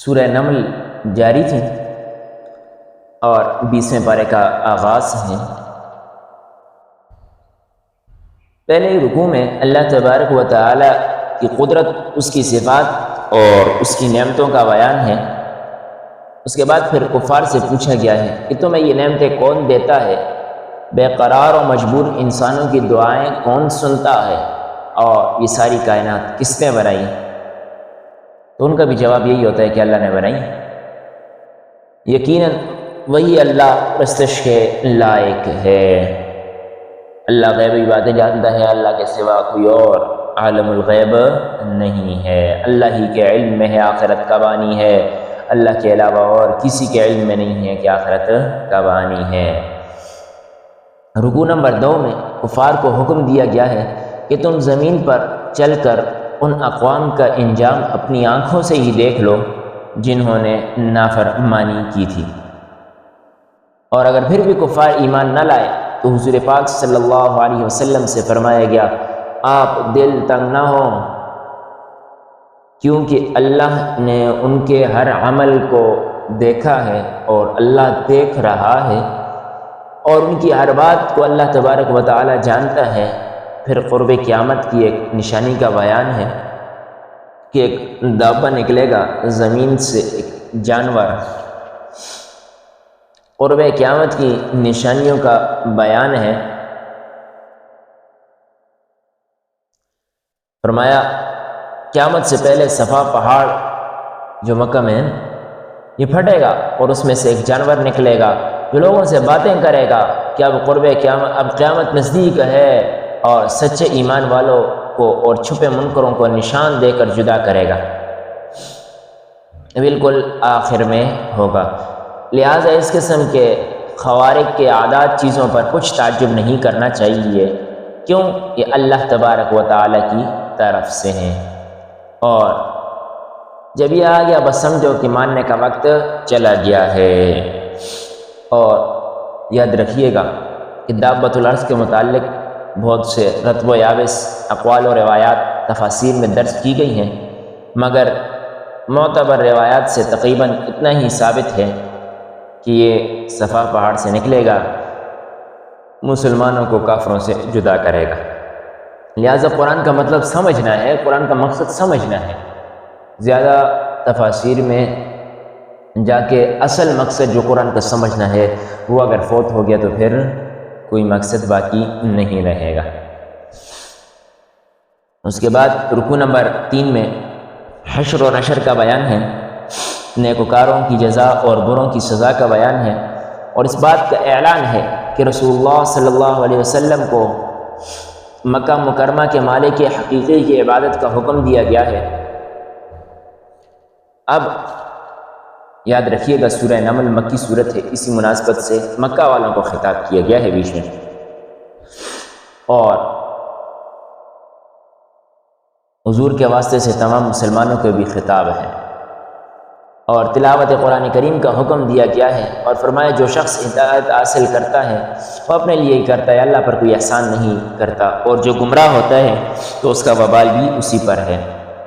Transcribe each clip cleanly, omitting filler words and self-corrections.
سورہ نمل جاری تھی اور 20ویں پارے کا آغاز ہے۔ پہلے رکوع میں اللہ تبارک و تعالی کی قدرت، اس کی صفات اور اس کی نعمتوں کا بیان ہے۔ اس کے بعد پھر کفار سے پوچھا گیا ہے کہ تمہیں یہ نعمتیں کون دیتا ہے، بے قرار و مجبور انسانوں کی دعائیں کون سنتا ہے، اور یہ ساری کائنات کس نے بنائی؟ تو ان کا بھی جواب یہی ہوتا ہے کہ اللہ نے بنائی۔ یقیناً وہی اللہ پرستش کے لائق ہے۔ اللہ غیبی باتیں جانتا ہے، اللہ کے سوا کوئی اور عالم الغیب نہیں ہے۔ اللہ ہی کے علم میں ہے آخرت کب آنی ہے، اللہ کے علاوہ اور کسی کے علم میں نہیں ہے کہ آخرت کب آنی ہے۔ رکوع نمبر 2 میں کفار کو حکم دیا گیا ہے کہ تم زمین پر چل کر ان اقوام کا انجام اپنی آنکھوں سے ہی دیکھ لو جنہوں نے نافرمانی کی تھی، اور اگر پھر بھی کفار ایمان نہ لائے تو حضور پاک صلی اللہ علیہ وسلم سے فرمایا گیا آپ دل تنگ نہ ہوں، کیونکہ اللہ نے ان کے ہر عمل کو دیکھا ہے اور اللہ دیکھ رہا ہے، اور ان کی ہر بات کو اللہ تبارک و تعالی جانتا ہے۔ پھر قرب قیامت کی ایک نشانی کا بیان ہے کہ ایک دابہ نکلے گا زمین سے، ایک جانور۔ قرب قیامت کی نشانیوں کا بیان ہے۔ فرمایا قیامت سے پہلے صفا پہاڑ جو مکہ میں ہے یہ پھٹے گا، اور اس میں سے ایک جانور نکلے گا جو لوگوں سے باتیں کرے گا کہ اب قیامت نزدیک ہے، اور سچے ایمان والوں کو اور چھپے منکروں کو نشان دے کر جدا کرے گا۔ بالکل آخر میں ہوگا۔ لہٰذا اس قسم کے خوارق کے عادات چیزوں پر کچھ تعجب نہیں کرنا چاہیے، کیوں؟ یہ اللہ تبارک و تعالی کی طرف سے ہیں، اور جب یہ آ گیا بس سمجھو کہ ماننے کا وقت چلا گیا ہے۔ اور یاد رکھیے گا کہ دابۃ الارض کے متعلق بہت سے رتب و یابس اقوال و روایات تفاسیر میں درج کی گئی ہیں، مگر معتبر روایات سے تقریباً اتنا ہی ثابت ہے کہ یہ صفا پہاڑ سے نکلے گا، مسلمانوں کو کافروں سے جدا کرے گا۔ لہٰذا قرآن کا مطلب سمجھنا ہے، قرآن کا مقصد سمجھنا ہے۔ زیادہ تفاسیر میں جا کے اصل مقصد جو قرآن کا سمجھنا ہے وہ اگر فوت ہو گیا تو پھر کوئی مقصد باقی نہیں رہے گا۔ اس کے بعد رکوع نمبر 3 میں حشر و نشر کا بیان ہے، نیکوکاروں کی جزا اور بروں کی سزا کا بیان ہے، اور اس بات کا اعلان ہے کہ رسول اللہ صلی اللہ علیہ وسلم کو مکہ مکرمہ کے مالک حقیقی کی عبادت کا حکم دیا گیا ہے۔ اب یاد رکھیے گا سورہ نمل مکی صورت ہے، اسی مناسبت سے مکہ والوں کو خطاب کیا گیا ہے بیچ میں، اور حضور کے واسطے سے تمام مسلمانوں کو بھی خطاب ہے، اور تلاوت قرآن کریم کا حکم دیا گیا ہے، اور فرمایا جو شخص ہدایت حاصل کرتا ہے وہ اپنے لیے ہی کرتا ہے، اللہ پر کوئی احسان نہیں کرتا، اور جو گمراہ ہوتا ہے تو اس کا وبال بھی اسی پر ہے۔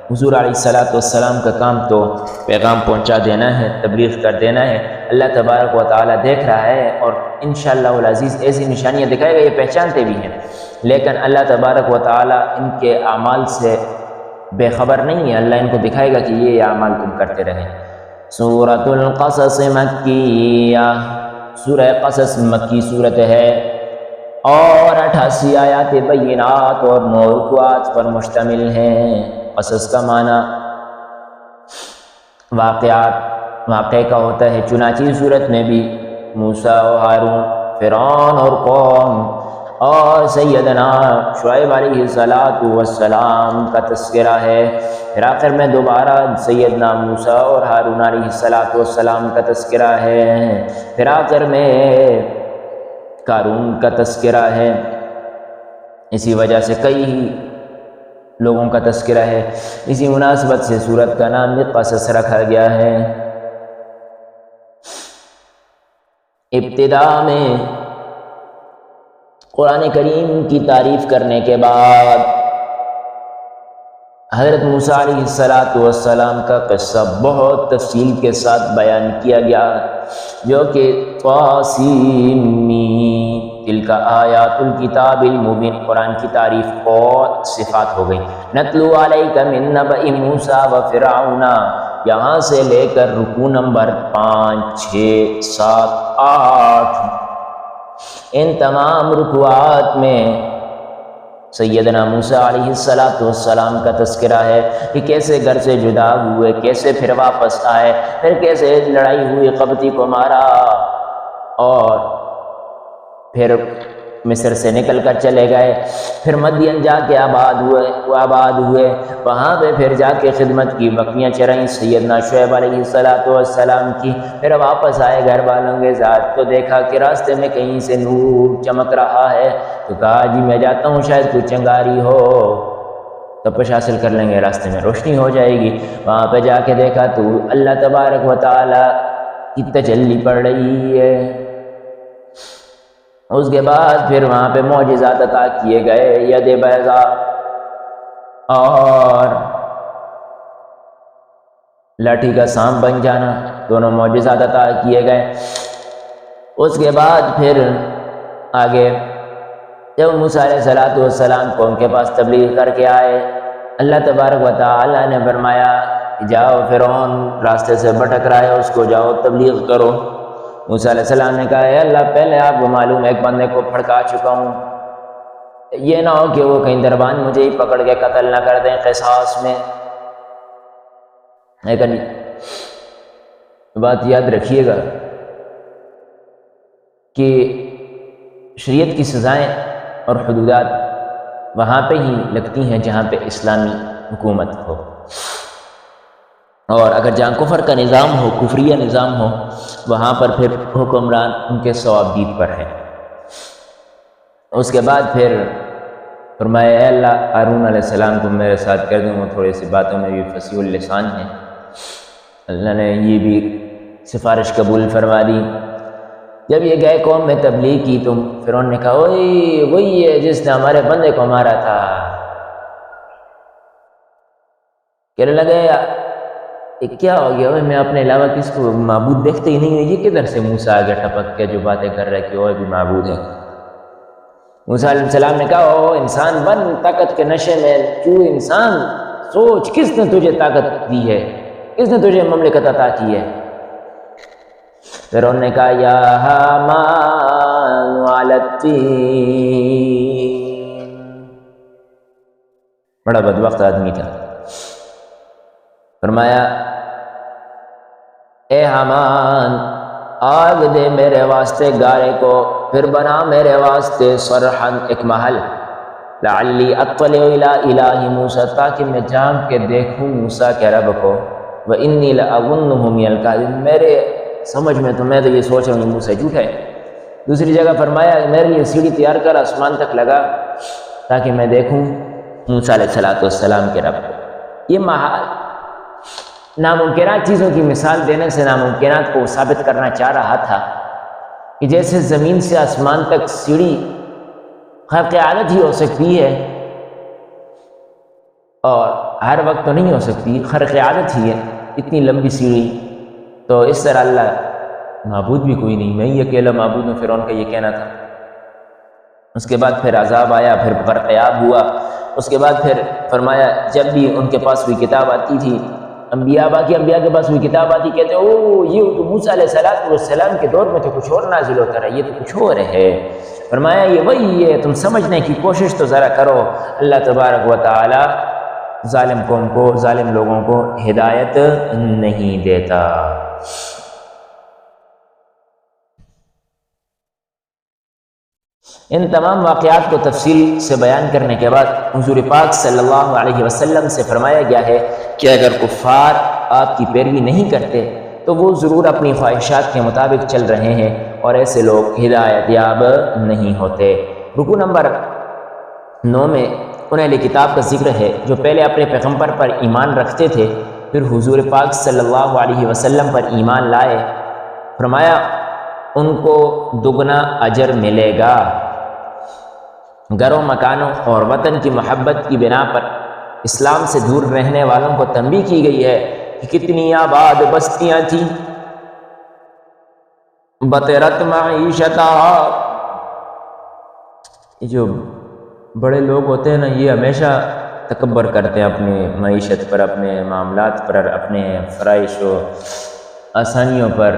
حضور علیہ السلام کا کام تو پیغام پہنچا دینا ہے، تبلیغ کر دینا ہے۔ اللہ تبارک و تعالی دیکھ رہا ہے، اور انشاءاللہ العزیز ایسی نشانیاں دکھائے گا، یہ پہچانتے بھی ہیں، لیکن اللہ تبارک و تعالی ان کے اعمال سے بے خبر نہیں ہے۔ اللہ ان کو دکھائے گا کہ یہ اعمال تم کرتے رہے۔ سورۃ القصص مکیہ، سورہ قصص مکی صورت ہے، اور 88 آیات بینات اور 9 رکوعات پر مشتمل ہیں۔ قصص کا معنی واقعے کا ہوتا ہے، چنانچہ صورت میں بھی موسیٰ و ہارون، فرعون اور قوم، اور سیدنا شعیب علیہ السلام کا تذکرہ ہے۔ پھر آخر میں دوبارہ سیدنا موسیٰ اور ہارون علیہ السلام کا تذکرہ ہے۔ پھر آخر میں قارون کا تذکرہ ہے۔ اسی وجہ سے کئی لوگوں کا تذکرہ ہے، اسی مناسبت سے سورت کا نام بھی قصص رکھا گیا ہے۔ ابتدا میں قرآن کریم کی تعریف کرنے کے بعد حضرت موسیٰ علیہ السلام کا قصہ بہت تفصیل کے ساتھ بیان کیا گیا، جو کہ طاسیم تلک آیات الکتاب المبین، قرآن کی تعریف اور صفات ہو گئی۔ نتلو علیک من نبأ موسیٰ و فرعون، یہاں سے لے کر رکوع نمبر 5، 6، 7، 8، ان تمام رکوعات میں سیدنا موسیٰ علیہ السلام کا تذکرہ ہے کہ کیسے گھر سے جدا ہوئے، کیسے پھر واپس آئے، پھر کیسے لڑائی ہوئی، قبطی کو مارا، اور پھر مصر سے نکل کر چلے گئے، پھر مدین جا کے آباد ہوئے، وہاں پہ پھر جا کے خدمت کی، بکریاں چرائیں سیدنا شعیب علیہ السلام کی، پھر واپس آئے گھر والوں کے ساتھ، تو دیکھا کہ راستے میں کہیں سے نور چمک رہا ہے، تو کہا جی میں جاتا ہوں، شاید کوئی چنگاری ہو تپش حاصل کر لیں گے، راستے میں روشنی ہو جائے گی۔ وہاں پہ جا کے دیکھا تو اللہ تبارک و تعالی کی تجلی پڑ رہی ہے۔ اس کے بعد پھر وہاں پہ معجزات عطا کیے گئے، ید بیضاء اور لاٹھی کا سانپ بن جانا، دونوں معجزات عطا کیے گئے۔ اس کے بعد پھر آگے جب موسیٰ علیہ السلام کو ان کے پاس تبلیغ کر کے آئے، اللہ تبارک و تعالی نے فرمایا کہ جاؤ، فرعون راستے سے بھٹک رہا ہے، اس کو جاؤ تبلیغ کرو۔ موسیٰ علیہ السلام نے کہا اے اللہ، پہلے آپ کو معلوم ہے ایک بندے کو پھڑکا چکا ہوں، یہ نہ ہو کہ وہ کہیں دربان مجھے ہی پکڑ کے قتل نہ کر دیں قصاص میں۔ لیکن بات یاد رکھیے گا کہ شریعت کی سزائیں اور حدودات وہاں پہ ہی لگتی ہیں جہاں پہ اسلامی حکومت ہو، اور اگر جہاں کفر کا نظام ہو، کفریہ نظام ہو، وہاں پر پھر حکمران ان کے ثوابدید پر ہے۔ اس کے بعد پھر فرمایا اے اللہ، ہارون علیہ السلام کو میرے ساتھ کر دوں، وہ تھوڑی سی باتوں میں بھی فصیح اللسان ہیں۔ اللہ نے یہ بھی سفارش قبول فرما دی۔ جب یہ گئے قوم میں تبلیغ کی، تو فرعون نے کہا وہی ہے جس نے ہمارے بندے کو مارا تھا۔ کہنے لگے یہ کیا ہو گیا، میں اپنے علاوہ کس کو معبود دیکھتے ہی نہیں ہوں، یہ کدھر سے موسیٰ آگے ٹپک کے جو باتیں کر رہے کہ وہ بھی معبود ہے۔ موسیٰ علیہ السلام نے کہا او انسان بن، طاقت کے نشے میں تو انسان سوچ، کس نے تجھے طاقت دی ہے، کس نے تجھے مملکت عطا کی ہے؟ پھر انہوں نے کہا یا حامان علی الطین، بڑا بدبخت آدمی تھا۔ فرمایا اے حامان، آگ دے میرے واسطے گارے کو، پھر بنا میرے واسطے صرحاً ایک محل، لعلی اطلع الی الہ موسیٰ، تاکہ میں جانب کے دیکھوں موسیٰ کے رب کو، وانی لاظنہ من الکاذبین، میرے سمجھ میں تو میں تو یہ سوچ رہا ہوں موسیٰ جھوٹا ہے۔ دوسری جگہ فرمایا میرے لیے سیڑھی تیار کر، آسمان تک لگا، تاکہ میں دیکھوں موسیٰ علیہ السلام کے رب کو۔ یہ محال ناممکنات چیزوں کی مثال دینے سے ناممکنات کو ثابت کرنا چاہ رہا تھا کہ جیسے زمین سے آسمان تک سیڑھی خارق عادت ہی ہو سکتی ہے، اور ہر وقت تو نہیں ہو سکتی، خارق عادت ہی ہے اتنی لمبی سیڑھی، تو اس طرح اللہ معبود بھی کوئی نہیں، میں ہی اکیلا معبود ہوں، فرعون کا یہ کہنا تھا۔ اس کے بعد پھر عذاب آیا، پھر غرقیاب ہوا۔ اس کے بعد پھر فرمایا جب بھی ان کے پاس کوئی کتاب آتی تھی، انبیاء کے پاس کوئی کتاب آتی، کہتے او یہ تو موسیٰ علیہ السلام کے دور میں تو کچھ اور نازل ہوتا رہا، یہ تو کچھ اور ہے۔ فرمایا یہ وہی ہے، تم سمجھنے کی کوشش تو ذرا کرو، اللہ تبارک و تعالی ظالم قوم کو، ظالم لوگوں کو ہدایت نہیں دیتا۔ ان تمام واقعات کو تفصیل سے بیان کرنے کے بعد حضور پاک صلی اللہ علیہ وسلم سے فرمایا گیا ہے کہ اگر کفار آپ کی پیروی نہیں کرتے تو وہ ضرور اپنی خواہشات کے مطابق چل رہے ہیں، اور ایسے لوگ ہدایت یاب نہیں ہوتے۔ رکوع نمبر 9 میں ان اہل کتاب کا ذکر ہے جو پہلے اپنے پیغمبر پر ایمان رکھتے تھے، پھر حضور پاک صلی اللہ علیہ وسلم پر ایمان لائے۔ فرمایا ان کو دگنا اجر ملے گا، گھروں، مکانوں اور وطن کی محبت کی بنا پر اسلام سے دور رہنے والوں کو تنبیہ کی گئی ہے کہ کتنی آباد بستیاں تھیں، بطرت معیشتہ. یہ جو بڑے لوگ ہوتے ہیں نا، یہ ہمیشہ تکبر کرتے ہیں اپنی معیشت پر، اپنے معاملات پر، اپنے فرائض و آسانیوں پر.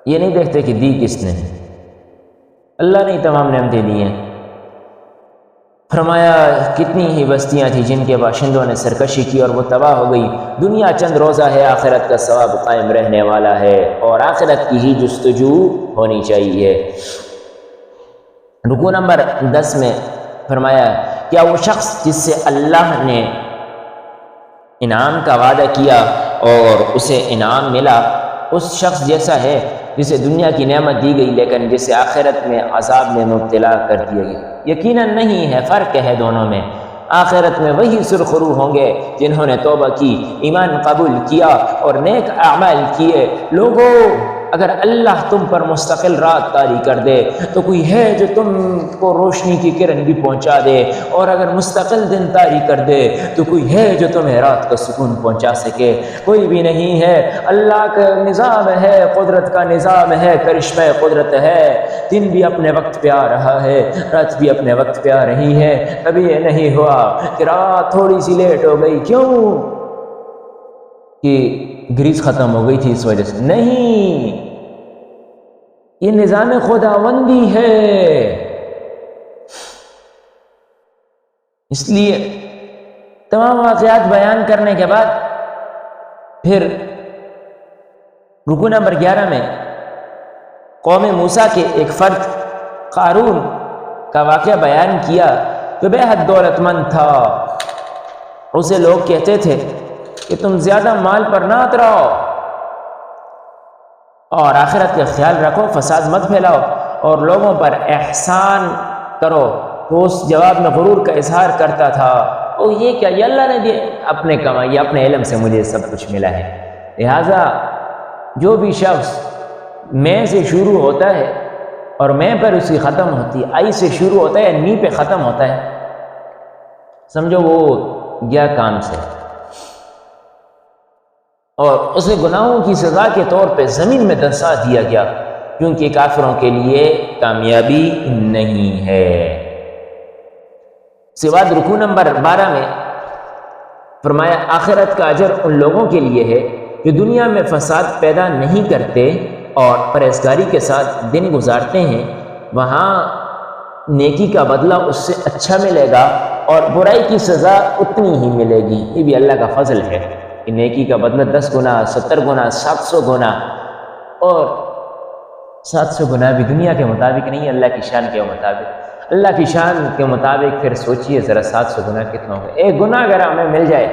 یہ نہیں دیکھتے کہ دی کس نے. اللہ نے تمام نعمتیں دی ہیں. فرمایا کتنی ہی بستیاں تھیں جن کے باشندوں نے سرکشی کی اور وہ تباہ ہو گئی. دنیا چند روزہ ہے، آخرت کا ثواب قائم رہنے والا ہے، اور آخرت کی ہی جستجو ہونی چاہیے. رکوع نمبر 10 میں فرمایا کیا وہ شخص جس سے اللہ نے انعام کا وعدہ کیا اور اسے انعام ملا اس شخص جیسا ہے جسے دنیا کی نعمت دی گئی لیکن جسے آخرت میں عذاب میں مبتلا کر دیا گیا؟ یقیناً نہیں ہے، فرق ہے دونوں میں. آخرت میں وہی سرخرو ہوں گے جنہوں نے توبہ کی، ایمان قبول کیا اور نیک اعمال کیے. لوگوں، اگر اللہ تم پر مستقل رات طاری کر دے تو کوئی ہے جو تم کو روشنی کی کرن بھی پہنچا دے، اور اگر مستقل دن طاری کر دے تو کوئی ہے جو تمہیں رات کا سکون پہنچا سکے؟ کوئی بھی نہیں ہے. اللہ کا نظام ہے، قدرت کا نظام ہے، کرشمہ قدرت ہے. دن بھی اپنے وقت پہ آ رہا ہے، رات بھی اپنے وقت پہ آ رہی ہے. کبھی یہ نہیں ہوا کہ رات تھوڑی سی لیٹ ہو گئی، کیوں کہ گریز ختم ہو گئی تھی اس وجہ سے. نہیں، یہ نظام خداوندی ہے. اس لیے تمام واقعات بیان کرنے کے بعد پھر رکوع نمبر 11 میں قوم موسیٰ کے ایک فرد قارون کا واقعہ بیان کیا جو بے حد دولت مند تھا. اسے لوگ کہتے تھے کہ تم زیادہ مال پر نہ اتراؤ اور آخرت کا خیال رکھو، فساد مت پھیلاؤ اور لوگوں پر احسان کرو. تو اس جواب میں غرور کا اظہار کرتا تھا، او یہ کیا، یہ اللہ نے دیا، اپنے کمائی اپنے علم سے مجھے سب کچھ ملا ہے. لہٰذا جو بھی شخص میں سے شروع ہوتا ہے اور میں پر اس کی ختم ہوتی ہے، آئی سے شروع ہوتا ہے نی پہ ختم ہوتا ہے، سمجھو وہ گیا کام سے، اور اسے گناہوں کی سزا کے طور پہ زمین میں دنسا دیا گیا، کیونکہ کافروں کے لیے کامیابی نہیں ہے. اس کے بعد رکوع نمبر 12 میں فرمایا آخرت کا اجر ان لوگوں کے لیے ہے جو دنیا میں فساد پیدا نہیں کرتے اور پرہیزگاری کے ساتھ دن گزارتے ہیں. وہاں نیکی کا بدلہ اس سے اچھا ملے گا اور برائی کی سزا اتنی ہی ملے گی. یہ بھی اللہ کا فضل ہے کہ نیکی کا بدلہ 10 گنا، 70 گنا، 700 گنا، اور 700 گنا بھی دنیا کے مطابق نہیں، اللہ کی شان کے مطابق. اللہ کی شان کے مطابق پھر سوچئے ذرا 700 گنا کتنا ہوگا. ایک گناہ اگر ہمیں مل جائے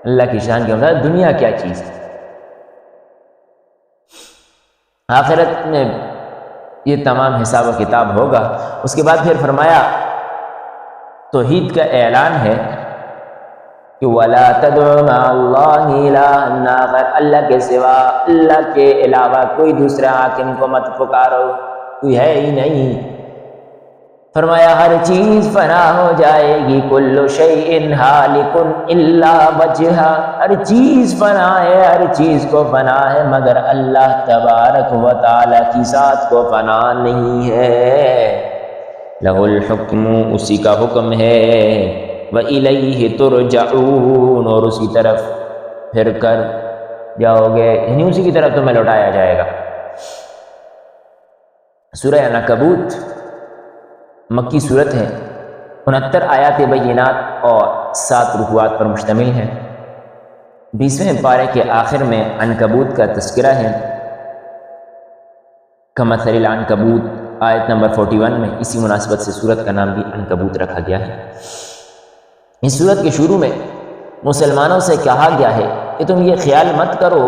اللہ کی شان کے مطابق، دنیا کیا چیز ہے. آخرت میں یہ تمام حساب و کتاب ہوگا. اس کے بعد پھر فرمایا توحید کا اعلان ہے کہ وَلَا تَدْعُ مَعَ اللَّهِ إِلَٰهًا آخَرَ، اللہ کے سوا، اللہ کے علاوہ کوئی دوسرا حاکم کو مت پکارو، کوئی ہے ہی نہیں. فرمایا ہر چیز فنا ہو جائے گی، کل شیء ہالک الا وجہہ، ہر چیز فنا ہے، ہر چیز کو فنا ہے مگر اللہ تبارک و تعالی کی ذات کو فنا نہیں ہے. لہ الحکم، اسی کا حکم ہے، وَإِلَيْهِ تُرْجَعُونَ، اور اس کی طرف پھر کر جاؤ گے، یعنی اسی کی طرف تمہیں لوٹایا جائے گا. سورہ عنکبوت مکی صورت ہے، 69 آیات بینات اور 7 رکوعات پر مشتمل ہے. 20ویں پارے کے آخر میں عنکبوت کا تذکرہ ہے. کمثل العنکبوت آیت نمبر 41 میں اسی مناسبت سے سورت کا نام بھی عنکبوت رکھا گیا ہے. اس سورت کے شروع میں مسلمانوں سے کہا گیا ہے کہ تم یہ خیال مت کرو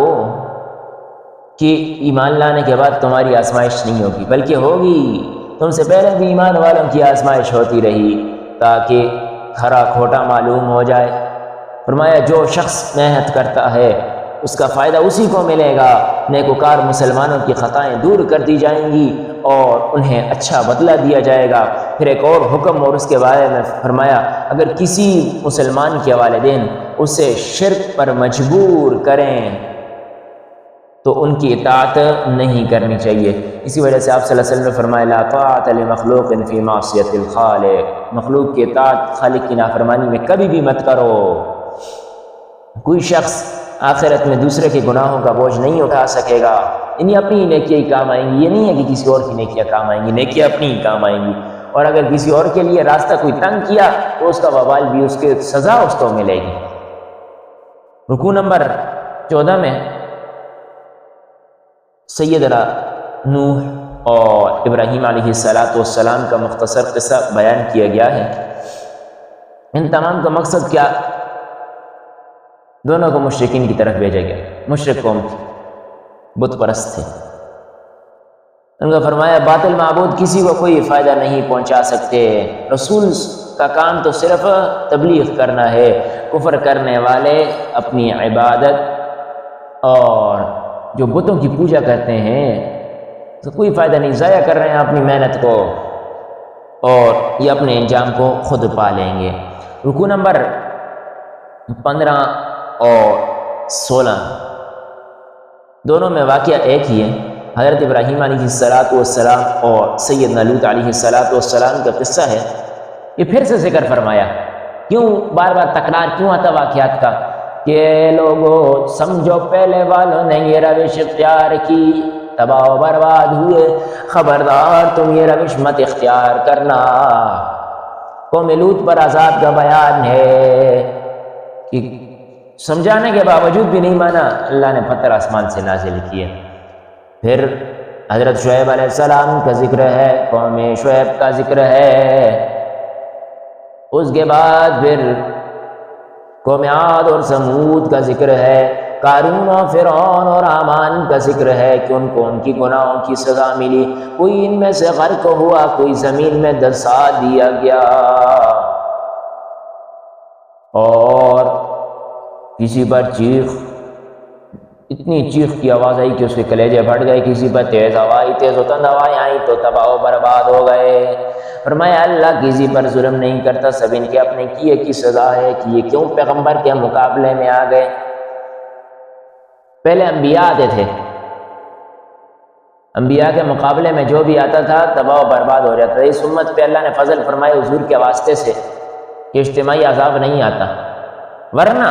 کہ ایمان لانے کے بعد تمہاری آزمائش نہیں ہوگی، بلکہ ہوگی. تم سے پہلے بھی ایمان والوں کی آزمائش ہوتی رہی تاکہ کھرا کھوٹا معلوم ہو جائے. فرمایا جو شخص محنت کرتا ہے اس کا فائدہ اسی کو ملے گا۔ نیکوکار مسلمانوں کی خطائیں دور کر دی جائیں گی اور انہیں اچھا بدلہ دیا جائے گا۔ پھر ایک اور حکم اور اس کے بارے میں فرمایا، اگر کسی مسلمان کے والدین اسے شرک پر مجبور کریں تو ان کی اطاعت نہیں کرنی چاہیے۔ اسی وجہ سے آپ صلی اللہ علیہ وسلم نے فرمایا لا طاعۃ لمخلوق فی معصیۃ الخالق، مخلوق کی اطاعت خالق کی نافرمانی میں کبھی بھی مت کرو۔ کوئی شخص آخرت میں دوسرے کے گناہوں کا بوجھ نہیں اٹھا سکے گا، یعنی اپنی نیکیاں ہی کام آئیں گی، یہ نہیں ہے کہ کسی اور کی نیکیاں کام آئیں گی، نیکیاں اپنی ہی کام آئیں گی۔ اور اگر کسی اور کے لیے راستہ کوئی تنگ کیا تو اس کا وبال بھی، اس کی سزا اس کو ملے گی۔ رکوع نمبر 14 میں سیدنا نوح اور ابراہیم علیہ السلام کا مختصر قصہ بیان کیا گیا ہے۔ ان تمام کا مقصد کیا؟ دونوں کو مشرکین کی طرف بھیجا گیا۔ مشرک قوم تھی، بت پرست تھے، ان کا فرمایا باطل معبود کسی کو کوئی فائدہ نہیں پہنچا سکتے، رسول کا کام تو صرف تبلیغ کرنا ہے۔ کفر کرنے والے اپنی عبادت اور جو بتوں کی پوجا کرتے ہیں تو کوئی فائدہ نہیں، ضائع کر رہے ہیں اپنی محنت کو اور یہ اپنے انجام کو خود پا لیں گے۔ رکوع نمبر 15 اور 16 دونوں میں واقعہ ایک ہی ہے۔ حضرت ابراہیم علیہ السلام اور سیدنا لوط علیہ السلام کا قصہ ہے۔ یہ پھر سے ذکر فرمایا، کیوں بار بار تکرار کیوں آتا واقعات کا؟ کہ لوگوں سمجھو پہلے والوں نے یہ روش اختیار کی، تباہ و برباد ہوئے، خبردار تم یہ روش مت اختیار کرنا۔ قوم لوط پر عذاب کا بیان ہے کہ سمجھانے کے باوجود بھی نہیں مانا، اللہ نے پتھر آسمان سے نازل کیے۔ پھر حضرت شعیب علیہ السلام کا ذکر ہے، قوم شعیب کا ذکر ہے۔ اس کے بعد پھر قوم عاد اور سمود کا ذکر ہے، قارون اور فرعون اور حامان کا ذکر ہے کہ ان کو ان کی گناہوں کی سزا ملی، کوئی ان میں سے غرق ہوا، کوئی زمین میں دسا دیا گیا، اور کسی پر اتنی چیخ کی آواز آئی کہ اس کے کلیجے پھٹ گئے، کسی پر تیز ہوا آئی، تیز و تند ہوائیں آئیں تو تباہ و برباد ہو گئے۔ فرمایا اللہ کسی پر ظلم نہیں کرتا، سب ان کے اپنے کیے کی سزا ہے کہ یہ کیوں پیغمبر کے مقابلے میں آ گئے۔ پہلے انبیاء آتے تھے، انبیاء کے مقابلے میں جو بھی آتا تھا تباہ و برباد ہو جاتا تھا۔ اس امت پہ اللہ نے فضل فرمائے حضور کے واسطے سے کہ اجتماعی عذاب نہیں آتا، ورنہ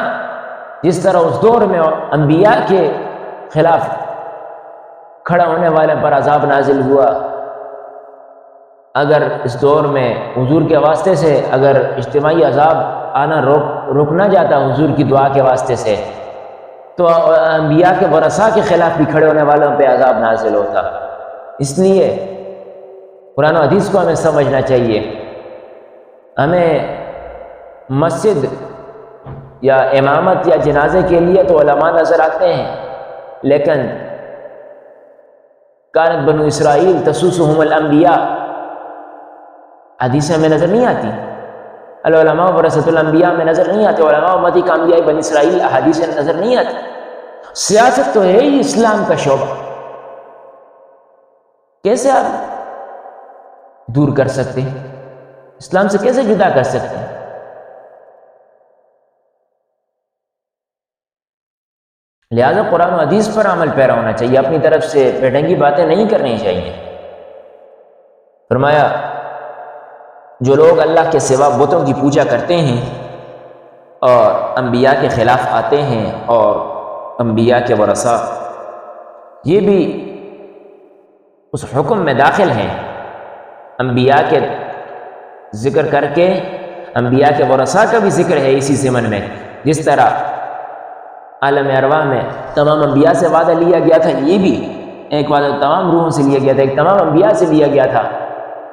جس طرح اس دور میں انبیاء کے خلاف کھڑا ہونے والے پر عذاب نازل ہوا، اگر اس دور میں حضور کے واسطے سے اگر اجتماعی عذاب آنا رک نہ جاتا حضور کی دعا کے واسطے سے، تو انبیاء کے ورثاء کے خلاف بھی کھڑے ہونے والوں پہ عذاب نازل ہوتا۔ اس لیے قرآن و حدیث کو ہمیں سمجھنا چاہیے۔ ہمیں مسجد یا امامت یا جنازے کے لیے تو علماء نظر آتے ہیں، لیکن کانت بنو اسرائیل تسوسہم الانبیاء حدیث میں نظر نہیں آتی، العلماء ورثۃ الانبیاء میں نظر نہیں آتے، علماء امتی کا انبیاء بنی اسرائیل احادیث میں نظر نہیں آتی۔ سیاست تو ہے ہی اسلام کا شعبہ، کیسے آپ دور کر سکتے ہیں؟ اسلام سے کیسے جدا کر سکتے ہیں؟ لہذا قرآن و حدیث پر عمل پیرا ہونا چاہیے، اپنی طرف سے بیڈنگی باتیں نہیں کرنی چاہیے۔ فرمایا جو لوگ اللہ کے سوا بتوں کی پوجا کرتے ہیں اور انبیاء کے خلاف آتے ہیں اور انبیاء کے ورثاء، یہ بھی اس حکم میں داخل ہیں۔ انبیاء کے ذکر کر کے انبیاء کے ورثاء کا بھی ذکر ہے اسی ضمن میں، جس طرح عالم ارواح میں تمام انبیاء سے وعدہ لیا گیا تھا، یہ بھی ایک وعدہ تمام روحوں سے لیا گیا تھا، ایک تمام انبیاء سے لیا گیا تھا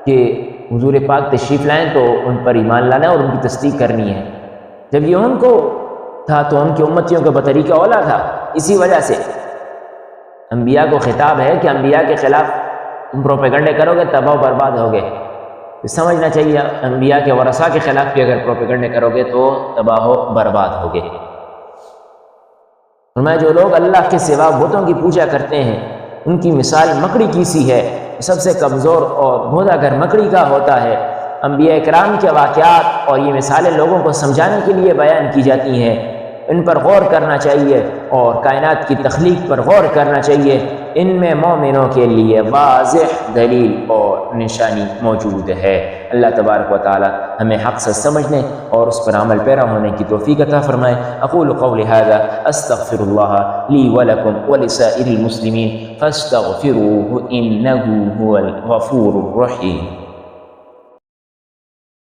کہ حضور پاک تشریف لائیں تو ان پر ایمان لانا ہے اور ان کی تصدیق کرنی ہے۔ جب یہ ان کو تھا تو ان کی امتیوں کا بطریقہ اولا تھا، اسی وجہ سے انبیاء کو خطاب ہے کہ انبیاء کے خلاف تم پروپیگنڈے کرو گے تباہ و برباد ہوگے۔ سمجھنا چاہیے انبیاء کے ورثاء کے خلاف بھی اگر پروپیگنڈے کرو گے تو تباہ و برباد ہوگے۔ فرمایا جو لوگ اللہ کے سوا بتوں کی پوجا کرتے ہیں ان کی مثال مکڑی کی سی ہے، سب سے کمزور اور بھودا گھر مکڑی کا ہوتا ہے۔ انبیاء اکرام کے واقعات اور یہ مثالیں لوگوں کو سمجھانے کے لیے بیان کی جاتی ہیں، ان پر غور کرنا چاہیے اور کائنات کی تخلیق پر غور کرنا چاہیے۔ ان میں مومنوں کے لیے واضح دلیل اور نشانی موجود ہے۔ اللہ تبارک و تعالی ہمیں حق سے سمجھنے اور اس پر عمل پیرا ہونے کی توفیق عطا فرمائے۔ اقول قولی ھذا استغفر اللہ لی ولکم ولسائر المسلمین فاستغفروہ انہ ھو الغفور الرحیم۔